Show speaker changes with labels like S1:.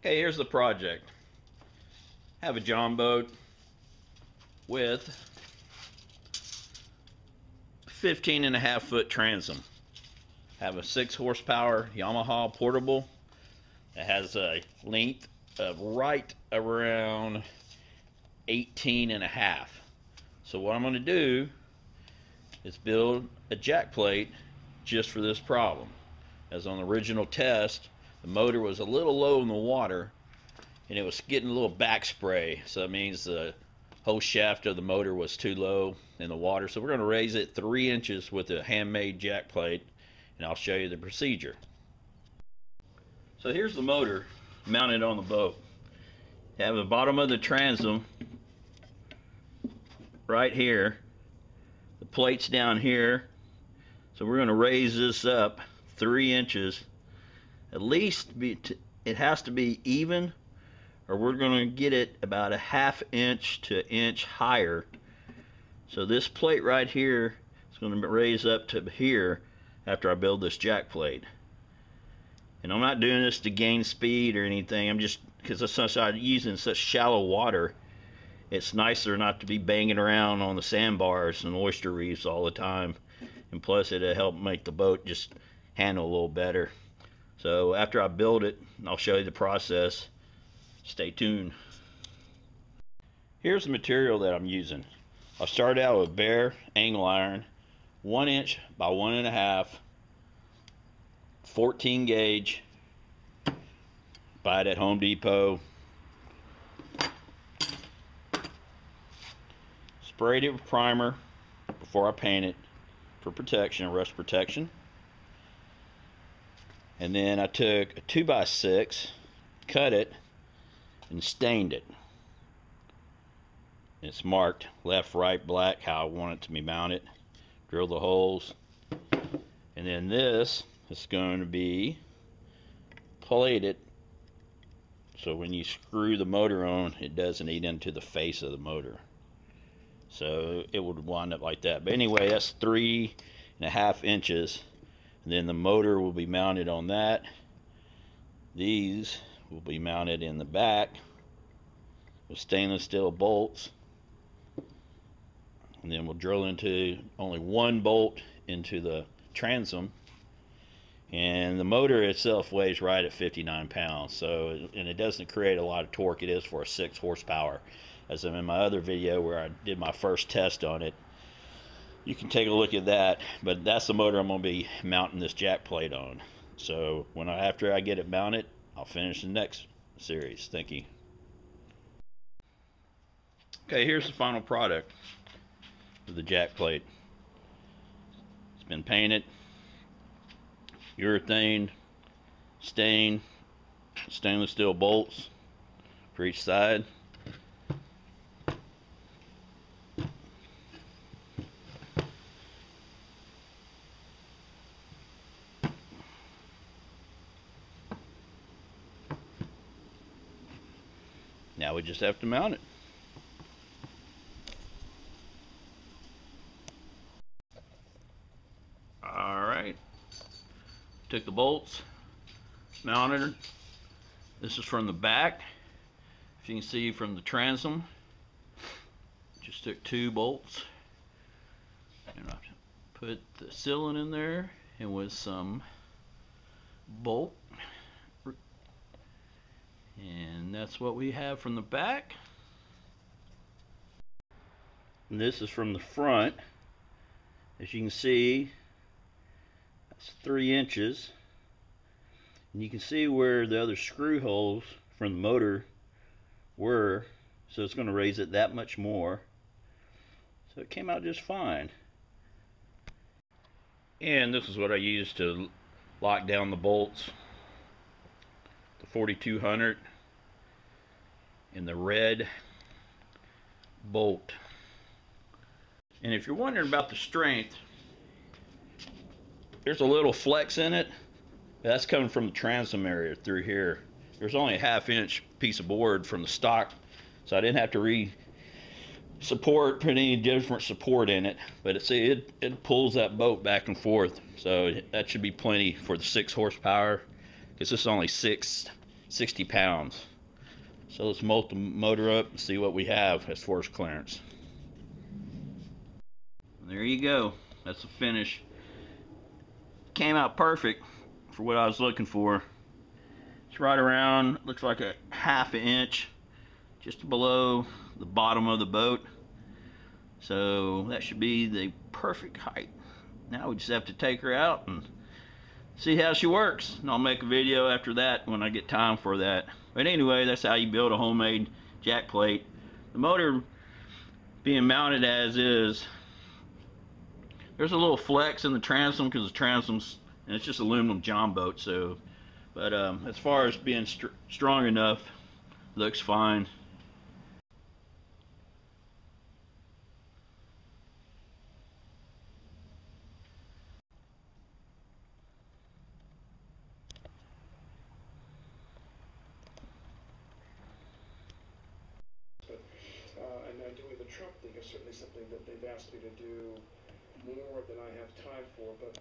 S1: Okay, here's the project. Have a John boat with 15.5-foot transom. Have a 6 horsepower Yamaha portable that has a length of right around 18.5. So what I'm going to do is build a jack plate just for this problem. As on the original test, the motor was a little low in the water and it was getting a little back spray, so that means the whole shaft of the motor was too low in the water. So we're going to raise it 3 inches with a handmade jack plate, and I'll show you the procedure. So here's the motor mounted on the boat. You have the bottom of the transom right here, the plate's down here, so we're going to raise this up 3 inches. At least it has to be even, or we're going to get it about a 1/2 inch to inch higher. So this plate right here is going to raise up to here after I build this jack plate. And I'm not doing this to gain speed or anything. I'm just, because since I'm using such shallow water, it's nicer not to be banging around on the sandbars and oyster reefs all the time. And plus it'll help make the boat just handle a little better. So after I build it, I'll show you the process. Stay tuned. Here's the material that I'm using. I'll start out with bare angle iron, 1 inch by 1.5, 14 gauge. Buy it at Home Depot. Sprayed it with primer before I paint it for protection, rust protection. And then I took a 2x6, cut it, and stained it. It's marked left, right, black, how I want it to be mounted. Drill the holes. And then this is going to be plated so when you screw the motor on, it doesn't eat into the face of the motor. So it would wind up like that. But anyway, that's 3.5 inches. And then the motor will be mounted on that. These will be mounted in the back with stainless steel bolts. And then we'll drill into only 1 bolt into the transom. And the motor itself weighs right at 59 pounds. So, and it doesn't create a lot of torque. It is for a 6 horsepower. As I'm in my other video where I did my first test on it. You can take a look at that, but that's the motor I'm going to be mounting this jack plate on. So after I get it mounted, I'll finish the next series. Thank you. Okay, here's the final product of the jack plate. It's been painted, urethane, stained, stainless steel bolts for each side. Now we just have to mount it. Alright. Took the bolts, mounted her. This is from the back. If you can see from the transom, just took 2 bolts. And I put the sealant in there and with some bolt. And that's what we have from the back. And this is from the front. As you can see, that's 3 inches. And you can see where the other screw holes from the motor were. So it's going to raise it that much more. So it came out just fine. And this is what I used to lock down the bolts. 4200 in the red bolt. And if you're wondering about the strength, there's a little flex in it. That's coming from the transom area through here. There's only a 1/2 inch piece of board from the stock, so I didn't have to put any different support in it. But it pulls that boat back and forth, so that should be plenty for the 6 horsepower. Because this is only 6 60 pounds. So let's mult the motor up and see what we have as force clearance. There you go. That's the finish. Came out perfect for what I was looking for. It's right around, looks like a ½ inch just below the bottom of the boat. So that should be the perfect height. Now we just have to take her out and see how she works. And I'll make a video after that when I get time for that. But anyway, that's how you build a homemade jack plate. The motor being mounted as is, there's a little flex in the transom because the transom's, and it's just aluminum John boat. So, but as far as being strong enough, looks fine.
S2: And now doing the Trump thing is certainly something that they've asked me to do more than I have time for, but